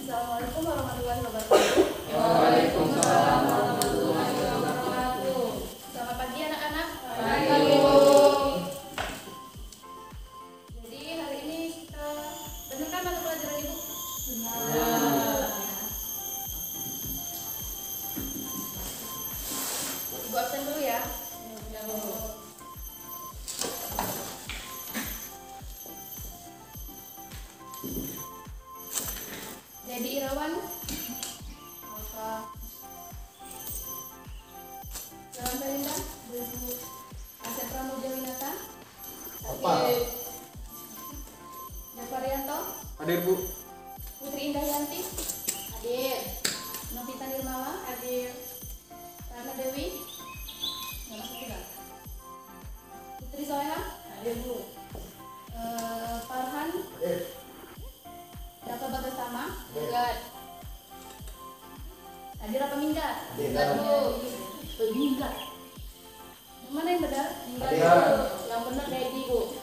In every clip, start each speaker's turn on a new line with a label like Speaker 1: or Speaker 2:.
Speaker 1: Assalamualaikum warahmatullahi wabarakatuh.
Speaker 2: Waalaikumsalam warahmatullahi wabarakatuh.
Speaker 1: Selamat pagi anak-anak.
Speaker 2: Pagi, Bu.
Speaker 1: Jadi hari ini kita benar kan mata pelajaran Ibu?
Speaker 2: Benar.
Speaker 1: Ibu absen dulu ya. Jadi Irawan apa? Salam Belinda, Bu Asep Pramudia Winata.
Speaker 3: Apa?
Speaker 1: Javarianto,
Speaker 3: Hadir, Bu.
Speaker 1: Putri Indah Yanti, hadir. Novita Nirmala, hadir. Rana Dewi, nggak masuk tidak. Putri Soeha, hadir Bu. Farhan,
Speaker 3: Hadir.
Speaker 1: Dapa Bagastama, enggak. Hadir apa minggat?
Speaker 3: Hadir.
Speaker 1: Enggak Bu. Minggat. Yang mana yang benar? Minggat
Speaker 3: Hadir.
Speaker 1: Bu. Yang benar Dedi Bu.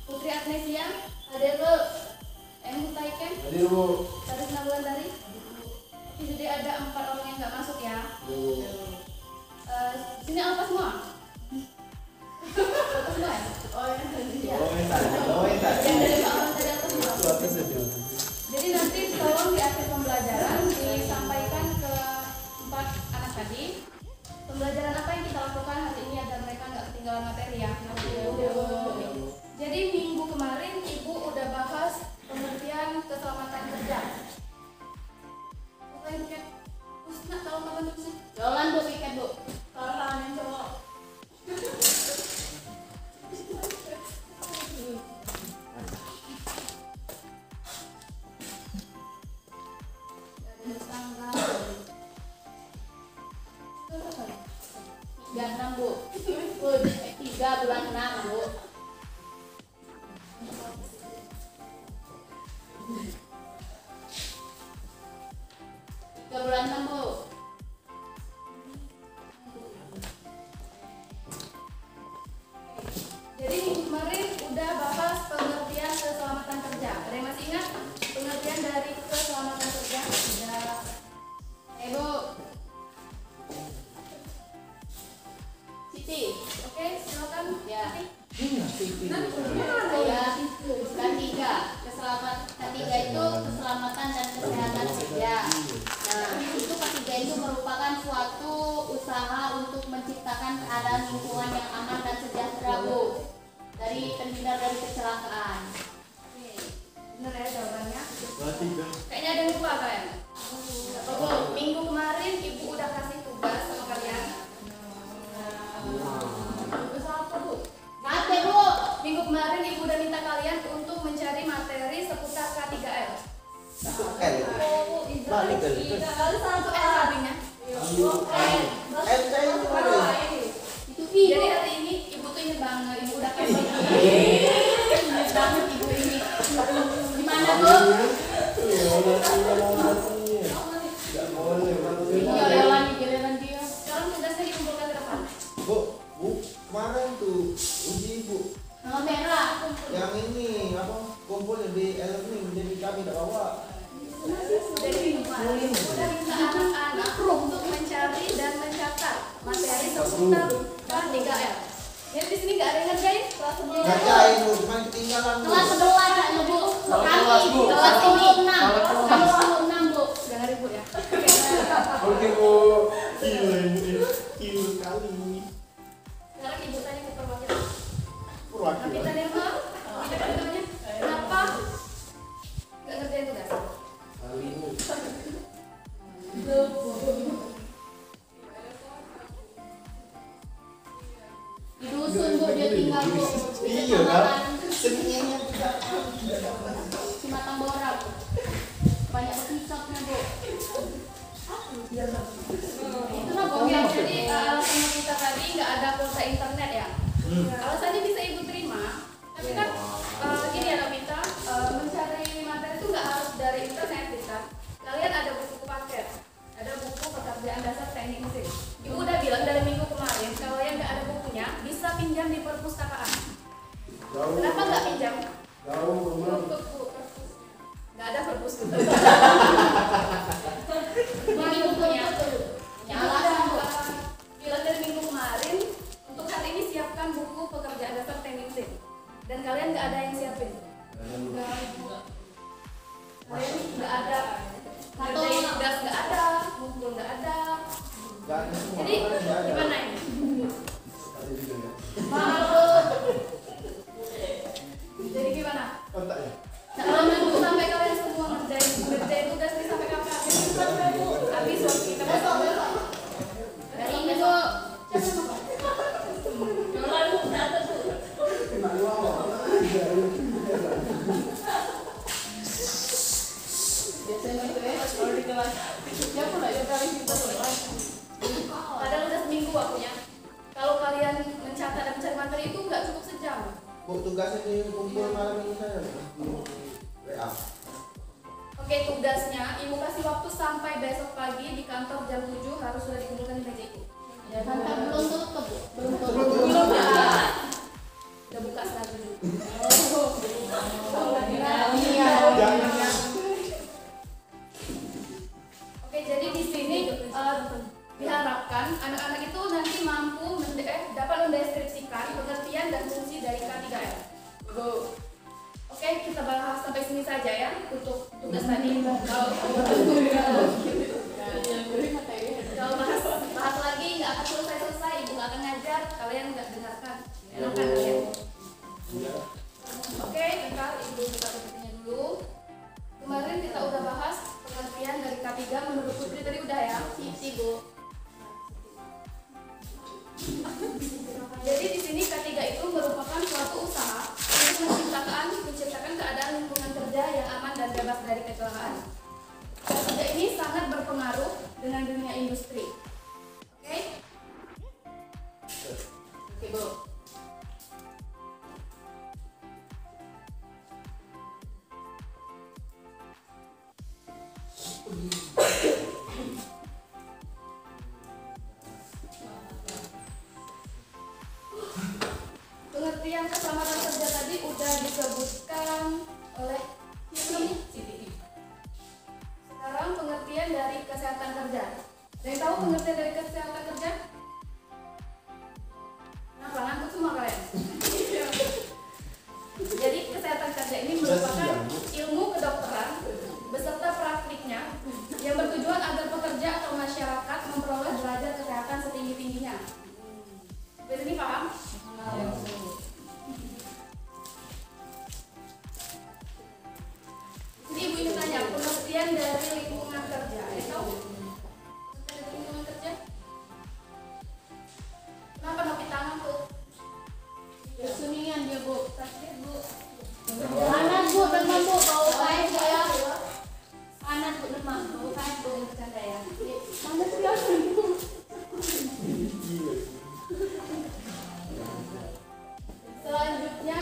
Speaker 1: Putri Agnesia, hadir Bu. Hutaiken,
Speaker 3: Hadir, Bu.
Speaker 1: Tarisna Wulandari. Jadi ada 4 orang yang nggak masuk ya.
Speaker 3: Bu.
Speaker 1: Sini apa semua? Apa semua ya? Oh ya. Jadi 5 orang tadi apa semua? Jadi nanti tolong di akhir pembelajaran disampaikan ke 4 anak tadi pembelajaran apa yang kita lakukan hari ini agar mereka nggak ketinggalan materi ya. Jadi minggu kemarin Ibu udah bahas pengertian keselamatan kerja. Apa yang piket? Husna tahu kapan tulisnya?
Speaker 2: Jalan Bu, piket Bu.
Speaker 1: Kalau tangan yang cowok.
Speaker 2: Tiga 6 Bu. 3 bulan 6 Bu. Bulan 6 Bu.
Speaker 1: Jadi minggu kemarin udah bahas pengertian keselamatan kerja. Ada yang masih ingat pengertian dari keselamatan kerja? Sudah.
Speaker 2: Bu. Siti.
Speaker 1: Oke, silakan.
Speaker 2: Ya.
Speaker 1: Siti.
Speaker 2: Saya ketiga. Ketiga itu keselamatan dan kesehatan kerja. Nah, itu ketiga itu merupakan suatu usaha untuk menciptakan keadaan lingkungan yang aman dan sejahtera Bu, dari terhindar dari kecelakaan.
Speaker 1: Oke, bener ya jawabannya? Kayaknya ada yang lupa kan? Apa Bu? Minggu kemarin Ibu udah kasih tugas sama kalian. Tugas apa Bu?
Speaker 2: Sate Bu.
Speaker 1: Minggu kemarin Ibu udah minta kalian untuk mencari materi seputar K3L. Oh,
Speaker 3: Balik ke
Speaker 1: lalu satu L sampingnya.
Speaker 2: Itu I.
Speaker 1: Jadi hari ini Ibu tuh inget banget, Ibu udah kasih. Inget banget Ibu ini.
Speaker 2: Gimana Bu? Giliran giliran dia.
Speaker 1: Sekarang tugasnya dikumpulkan ke depan.
Speaker 3: Bu, kemarin tuh uji, Bu.
Speaker 2: Nama merah.
Speaker 3: Yang ini apa? Kumpul di learning, jadi kami tidak bawa.
Speaker 1: Jadi minggu kemarin Ibu udah minta anak-anak untuk mencari dan mencatat materi seputar K3L. Jadi di sini nggak ada yang ngerjain kelas sebelumnya.
Speaker 3: Ngerjain, Bu, cuma ketinggalan, Bu.
Speaker 2: Kelas 11 ya Bu. Kami kelas 26. Kelas 26 Bu.
Speaker 1: Jangan ribut ya.
Speaker 3: Oke, Bu. Gila kali.
Speaker 1: Sekarang Ibu tanya ke perwakilan.
Speaker 3: Perwakilan.
Speaker 1: Novita Nirma, kita tanya kenapa nggak ngerjain tugas?
Speaker 3: Kali ini.
Speaker 2: Di dusun Bu dia tinggal Bu. Di
Speaker 3: Iya kan?
Speaker 2: kecamatan
Speaker 3: Seninya tidak dapat.
Speaker 2: Cimatang Bora Bu. Banyak petisoknya Bu.
Speaker 1: Itu mah bohong. Jadi alasan kita tadi nggak ada kuota internet ya. Alasannya bisa Ibu terima, tapi kan gini ya Novita, mencari materi itu nggak harus dari internet bisa. Kalian ada buku paket, ada buku pekerjaan dasar teknik mesin. Ibu udah bilang dari minggu kemarin kalau yang nggak ada bukunya bisa pinjam di perpustakaan. Kenapa nggak pinjam?
Speaker 3: Jauh, rumah.
Speaker 1: Nggak ada perpus. Ini bukunya.
Speaker 2: Ya, alasan, Bu.
Speaker 1: Bilang dari minggu kemarin, untuk hari ini siapkan buku pekerjaan dasar teknik mesin. Dan kalian nggak ada yang siapin. Kalian nggak ada. Ngerjain tugas nggak ada, ngumpul nggak ada. Jadi gimana ini? Jadi gimana? Sampai kalian semua ngerjain tugas ini sampai kapan? Habis waktu kita besok.
Speaker 2: Dari minggu biasanya itu ya kalau di kelas siapa lah ya kali kita
Speaker 1: Padahal udah seminggu waktunya. Kalau kalian mencatat dan mencari materi itu nggak cukup sejam.
Speaker 3: Bu, tugasnya dikumpul malam ini saya di WA.
Speaker 1: Oke, tugasnya Ibu kasih waktu sampai besok pagi di kantor jam 7 harus sudah dikumpulkan di meja Ibu.
Speaker 2: ya kantor belum tutup, Bu. Belum tutup.
Speaker 1: Belum ya. Udah buka setengah 7. Oke, jadi di sini diharapkan anak-anak itu nanti mampu dapat mendeskripsikan pengertian dan fungsi dari K3R. Oke, kita bahas sampai sini saja ya untuk tugas tadi. Kalau bahas lagi nggak akan selesai, Ibu nggak akan ngajar, kalian nggak dengarkan. Enakan kalian. Oke, bentar Ibu buka PPT-nya dulu. Kemarin kita udah bahas pengertian dari K3 menurut Putri tadi udah ya?
Speaker 2: Sisi, Bu.
Speaker 1: Jadi di sini K3 itu merupakan suatu usaha untuk menciptakan keadaan lingkungan kerja yang aman dan bebas dari kecelakaan. K3 ini sangat berpengaruh dengan dunia industri. Oke?
Speaker 2: Oke, Bu.
Speaker 1: Pengertian keselamatan kerja tadi udah disebutkan oleh Siti. Sekarang pengertian dari kesehatan kerja. Ada yang tahu pengertian dari kesehatan kerja? Kenapa ngantuk semua kalian? Jadi kesehatan kerja ini merupakan ilmu kedokteran beserta praktiknya yang bertujuan agar pekerja atau masyarakat memperoleh derajat kesehatan setinggi-tingginya. Sampai sini paham? Jadi Ibu ini tanya pengertian dari lingkungan kerja. Tahu? Dari lingkungan kerja? Kenapa nopi tangan tuh?
Speaker 2: Kesunian dia, Bu.
Speaker 1: Sakit Bu.
Speaker 2: Anak, Bu, demam, Bu. Bau kain, Bu ya. Anak, Bu, demam. Bau kain, Bu.
Speaker 1: Bercanda ya.
Speaker 2: Mana sih aku?
Speaker 1: Selanjutnya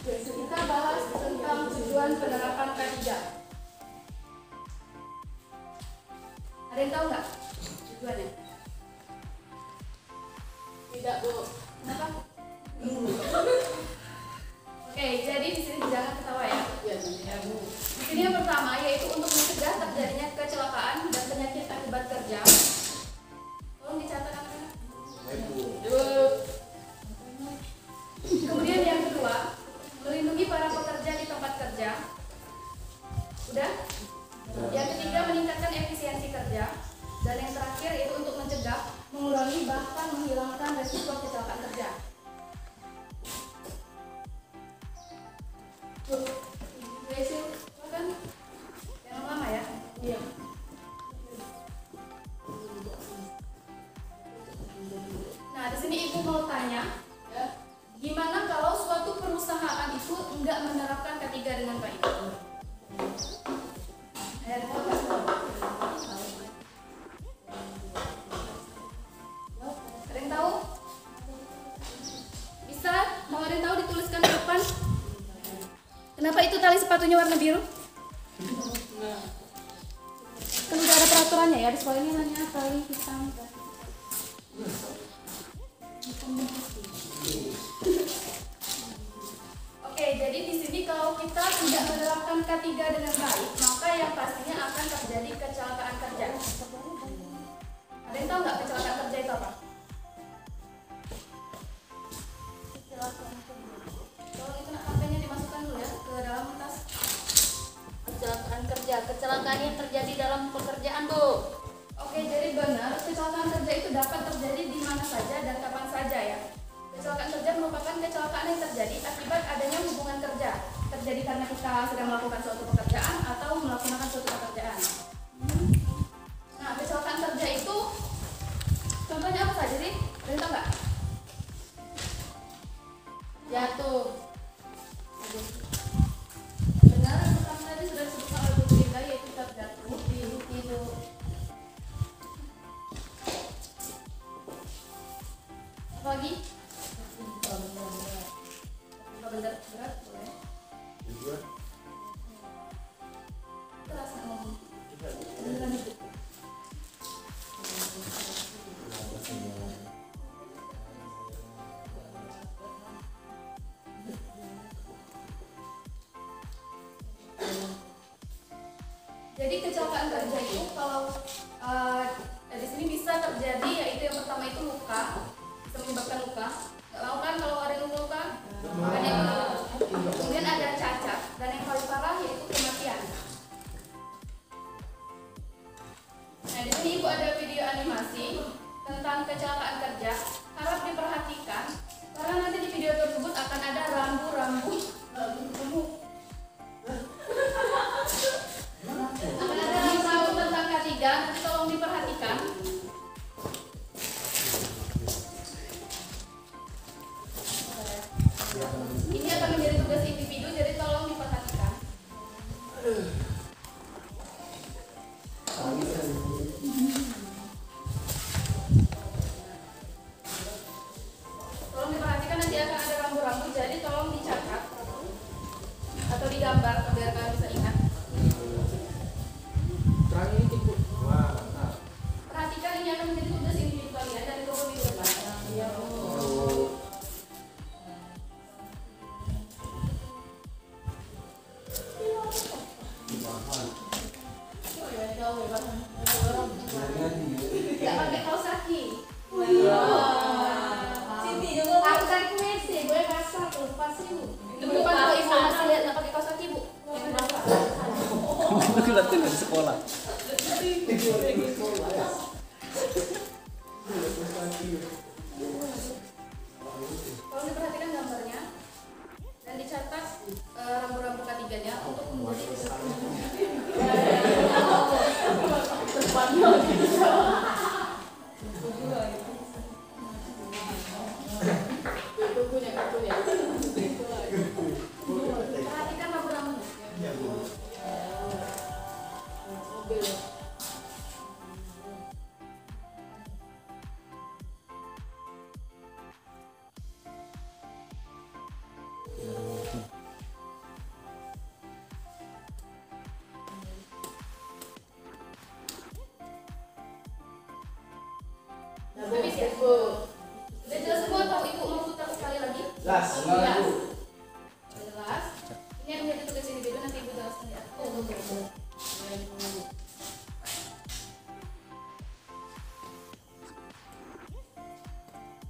Speaker 1: kita bahas tentang tujuan penerapan K3. Ada yang tahu nggak tujuannya?
Speaker 2: Tidak, Bu.
Speaker 1: Kenapa? Oke, jadi di sini jangan ketawa ya.
Speaker 2: Ya, Bu.
Speaker 1: Di sini yang pertama yaitu untuk mencegah terjadinya kecelakaan dan penyakit akibat kerja. Tolong dicatat anak-anak. Kemudian yang kedua, melindungi para pekerja di tempat kerja. Udah? Yang ketiga, meningkatkan efisiensi kerja. Dan yang terakhir yaitu untuk mencegah, mengurangi bahkan menghilangkan resiko kecelakaan kerja. Tuh, Ibu kan yang lama ya? Iya. Nah, di sini Ibu mau tanya, ya, gimana kalau suatu perusahaan itu enggak menerapkan K3 dengan baik? Ada yang tahu nggak? Ada yang tahu? Bisa? Mau ada yang tahu dituliskan di depan? Kenapa itu tali sepatunya warna biru? Kan udah ada peraturannya ya, di sekolah ini hanya tali hitam. Oke, jadi di sini kalau kita tidak menerapkan K3 dengan baik, maka yang pastinya akan terjadi kecelakaan
Speaker 2: kecelakaan yang terjadi dalam pekerjaan, Bu?
Speaker 1: Oke, jadi benar kecelakaan kerja itu dapat terjadi di mana saja dan kapan saja ya. Kecelakaan kerja merupakan kecelakaan yang terjadi akibat adanya hubungan kerja. Terjadi karena kita sedang melakukan suatu pekerjaan atau melaksanakan suatu pekerjaan. Nah, kecelakaan kerja itu contohnya apa saja sih? Ada tahu nggak?
Speaker 2: Jatuh.
Speaker 1: Benar, yang pertama tadi sudah disebutkan oleh Bu Linda, yaitu terjatuh.
Speaker 2: Tidur.
Speaker 1: Apa lagi? Benar berat boleh. Terasa ngomong. Beneran itu. Jadi kecelakaan kerja itu kalau di sini bisa terjadi, yaitu yang pertama itu luka, bisa menyebabkan luka. Nggak mau kan kalau ada yang luka? Ada yang luka. Kemudian ada cacat dan yang paling parah yaitu kematian. Nah, di sini Ibu ada video animasi tentang kecelakaan kerja. Harap diperhatikan karena nanti di video tersebut akan ada rambu-rambu akan ada rambu-rambu tentang K3, nanti tolong diperhatikan. Ini akan menjadi tugas individu, jadi tolong diperhatikan. Tolong diperhatikan, nanti akan ada rambu-rambu, jadi tolong dicatat atau digambar biar kalian bisa ingat.
Speaker 3: Terang ini tipu. Wah, mantap.
Speaker 1: Perhatikan, ini akan menjadi tugas individu kalian dari toko minggu depan. Tidak pakai kaos kaki. Aku kan kursi, gue kasar tuh pasti Bu. Depan kalau Ibu masih lihat nggak pakai kaos kaki Bu.
Speaker 4: Itu latihan di sekolah.
Speaker 1: Tolong diperhatikan gambarnya dan dicatat rambu-rambu K3-nya untuk menjadi perhatikan rambu-rambunya. Habis ya? Udah jelas semua atau Ibu mau putar sekali lagi?
Speaker 3: Jelas.
Speaker 1: Jelas. Jelas. Ini yang menjadi tugas individu, nanti Ibu jelaskan ya.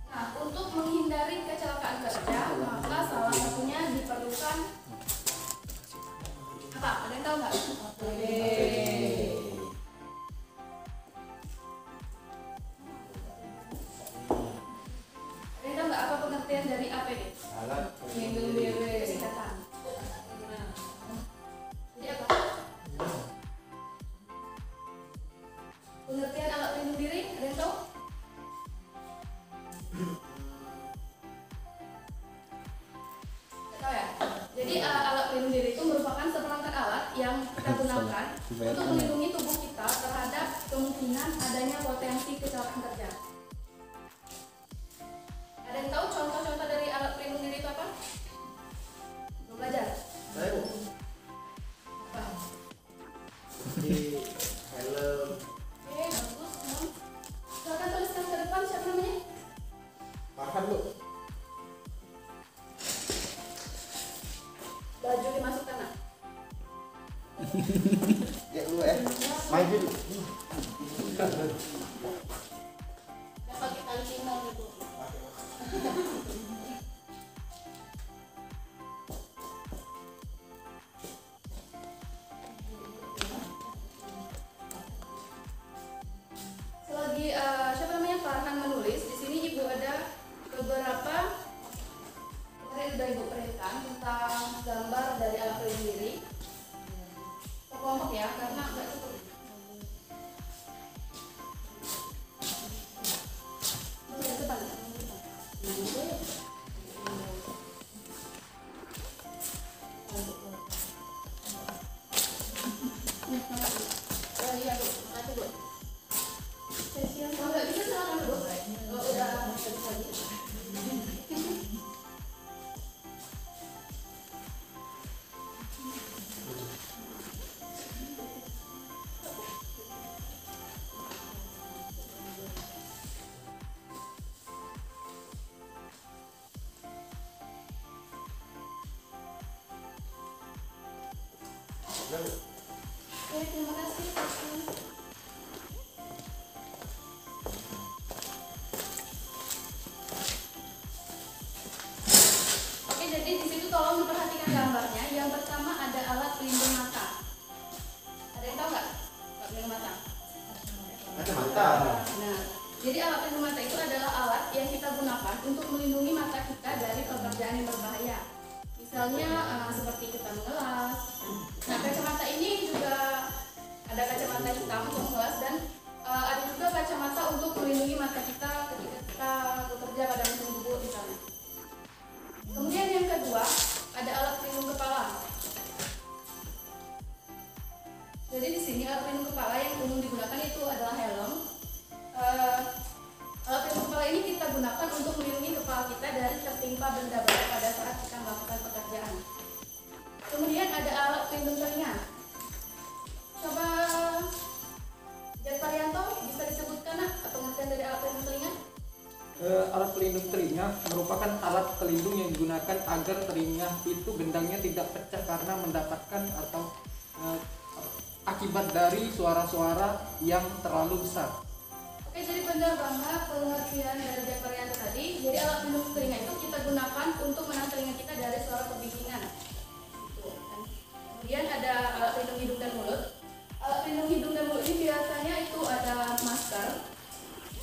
Speaker 1: Nah, untuk menghindari kecelakaan kerja, maka salah satunya diperlukan apa? Ada yang tahu nggak? Ada yang tahu nggak apa pengertian dari APD?
Speaker 3: Alat
Speaker 1: Pelindung diri. Kesehatan. Jadi apa? Pengertian alat pelindung diri, ada yang tahu? Nggak tahu ya? Jadi alat pelindung diri itu merupakan seperangkat alat yang kita gunakan untuk melindungi tubuh kita terhadap kemungkinan adanya potensi kecelakaan kerja. Ada yang tahu contoh-contoh dari alat pelindung diri itu apa? Belum belajar?
Speaker 3: saya Bu.
Speaker 1: Apa?
Speaker 3: Di helm.
Speaker 1: Oke, bagus. Silakan tuliskan ke depan, siapa namanya?
Speaker 3: Farhan Bu.
Speaker 1: Baju dimasukkan nak.
Speaker 3: Ya lu ya. Main dulu.
Speaker 2: Pakai tali timur itu.
Speaker 3: mata.
Speaker 1: Nah, jadi alat pelindung mata itu adalah alat yang kita gunakan untuk melindungi mata kita dari pekerjaan yang berbahaya. Misalnya seperti kita mengelas. Nah, kacamata ini juga ada kacamata hitam untuk mengelas dan ada juga kacamata untuk melindungi mata kita ketika kita bekerja pada musim gugur misalnya. Kemudian yang kedua ada alat pelindung kepala. Jadi di sini alat pelindung kepala yang umum digunakan itu adalah helm. Alat pelindung kepala ini kita gunakan untuk melindungi kepala kita dari tertimpa benda-benda pada saat kita melakukan pekerjaan. Kemudian ada alat pelindung telinga. Coba Jakparianto bisa disebutkan pengertian dari alat pelindung telinga?
Speaker 4: Alat pelindung telinga merupakan alat pelindung yang digunakan agar telinga itu gendangnya tidak pecah karena mendapatkan atau akibat dari suara-suara yang terlalu besar.
Speaker 1: Oke, jadi benar banget pengertian dari Jakparianto tadi. Jadi alat pelindung telinga itu kita gunakan untuk menahan telinga kita dari suara kebisingan. Kemudian ada alat pelindung hidung dan mulut. Alat pelindung hidung dan mulut ini biasanya itu ada masker.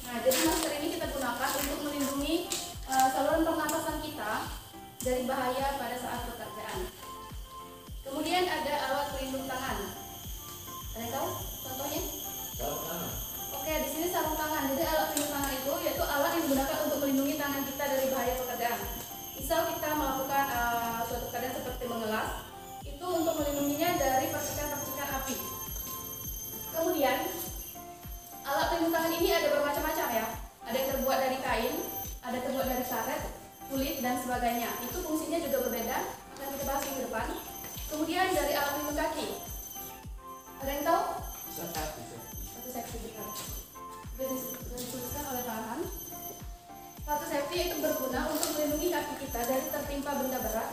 Speaker 1: Nah, jadi masker ini kita gunakan untuk melindungi saluran pernapasan kita dari bahaya pada saat pekerjaan. Kemudian ada alat pelindung tangan. Ada yang tahu contohnya? Oke, di sini sarung tangan. Jadi alat pelindung tangan itu yaitu alat yang digunakan untuk melindungi tangan kita dari bahaya pekerjaan. Misal kita melakukan suatu pekerjaan seperti mengelas, itu untuk melindunginya dari percikan-percikan api. Kemudian alat pelindung tangan ini ada bermacam-macam ya. Ada yang terbuat dari kain, ada yang terbuat dari karet, kulit dan sebagainya. Itu fungsinya juga berbeda. Akan kita bahas minggu depan. Kemudian dari alat pelindung kaki. Ada yang tahu? Sepatu safety benar. Dituliskan oleh Farhan. Sepatu safety itu berguna untuk melindungi kaki kita dari tertimpa benda berat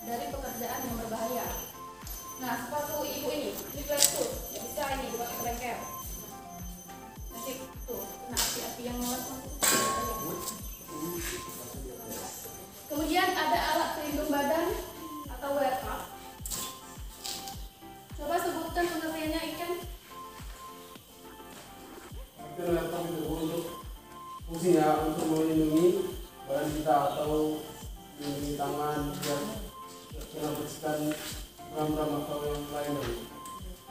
Speaker 1: dari pekerjaan yang berbahaya. Nah, sepatu ibu ini flat shoes, bisa ini dipakai ke bengkel. Nanti tuh, kena api-api yang meluas. Kemudian ada alat pelindung badan atau wear cap. Coba sebutkan pengertiannya, Ikan.
Speaker 5: Itu laptop itu untuk fungsinya untuk melindungi badan kita atau melindungi tangan biar mengabersihkan ram-ram atau yang lain.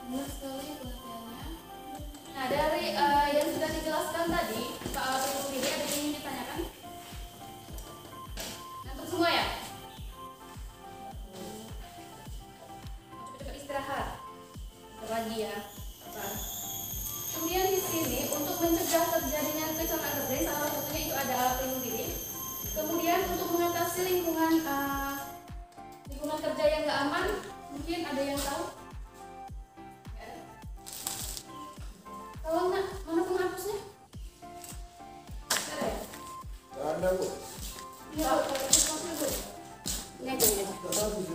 Speaker 1: Benar sekali pengertiannya. Nah, dari yang sudah dijelaskan tadi ke alat pelindung diri, ada yang ingin ditanyakan? Ngantuk semua ya? Cepat-cepat istirahat. Bentar lagi ya. Sabar. Kemudian di sini untuk mencegah terjadinya kecelakaan kerja, salah satunya itu ada alat pelindung diri. Kemudian untuk mengatasi lingkungan kerja yang nggak aman, mungkin ada yang tahu? Nggak ada. Tolong nak, mana penghapusnya? Nggak ada ya?
Speaker 3: Nggak ada, Bu.
Speaker 1: Iya, kalau penghapusnya Bu. Ini aja, ini aja.
Speaker 3: Nggak tahu di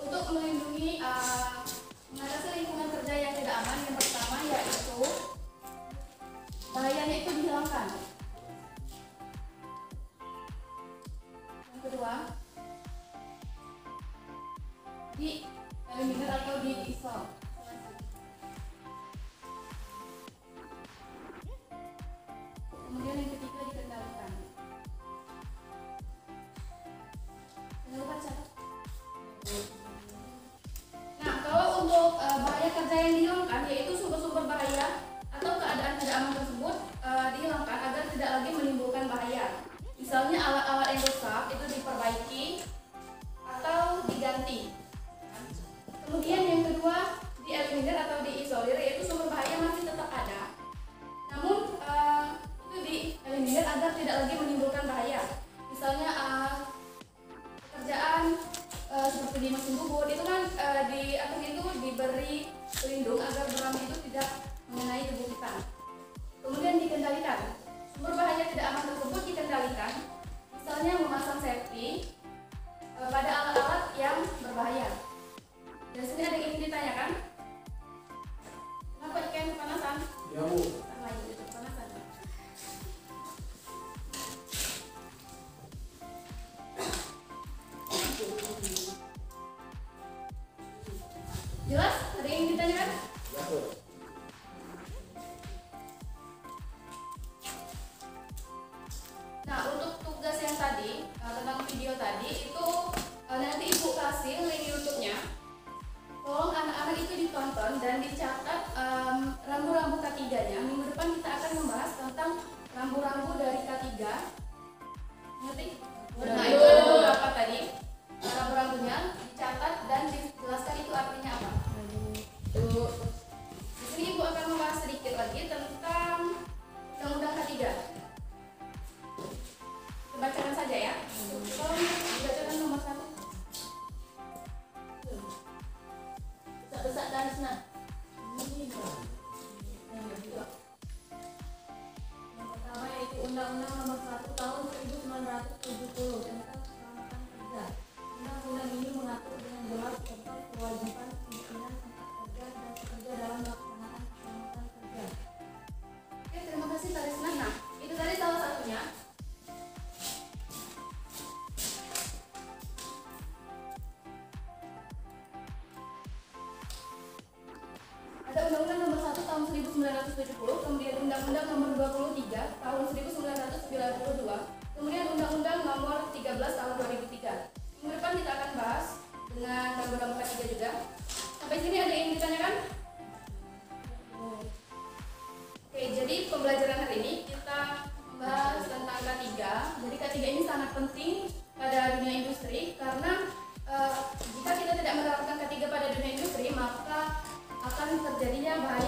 Speaker 1: Untuk melindungi mengatasi lingkungan kerja yang tidak aman, yang pertama yaitu bahayanya itu dihilangkan. Yang kedua, di eliminir atau di isolasi. Kemudian yang ketiga dikendalikan. Jangan lupa catat. Nah, kalau untuk bahaya kerja yang dihilangkan, yaitu sumber-sumber bahaya atau keadaan tidak aman tersebut dihilangkan agar tidak lagi menimbulkan bahaya. Misalnya alat-alat yang rusak itu diperbaiki atau diganti. Kemudian yang kedua dieliminir atau diisolir, yaitu sumber bahaya masih tetap ada, namun itu dieliminir agar tidak lagi menimbulkan bahaya. Misalnya pekerjaan seperti di mesin bubut itu kan di atas itu diberi pelindung agar beramai itu tidak mengenai tubuh kita. Kemudian dikendalikan, sumber bahaya tidak aman tersebut dikendalikan, misalnya memasang safety pada alat-alat yang berbahaya. Dan sini ada Undang-Undang Nomor 1 Tahun 1970, kemudian Undang-Undang Nomor 23 Tahun 1992, kemudian Undang-Undang Nomor 13 Tahun 2003. Minggu depan kita akan bahas dengan Undang-Undang K3 juga. Sampai sini ada yang ditanyakan? Oke, jadi pembelajaran hari ini kita membahas tentang K3. Jadi K3 ini sangat penting pada dunia industri karena jika kita tidak menerapkan K3 pada dunia industri, maka akan terjadinya bahaya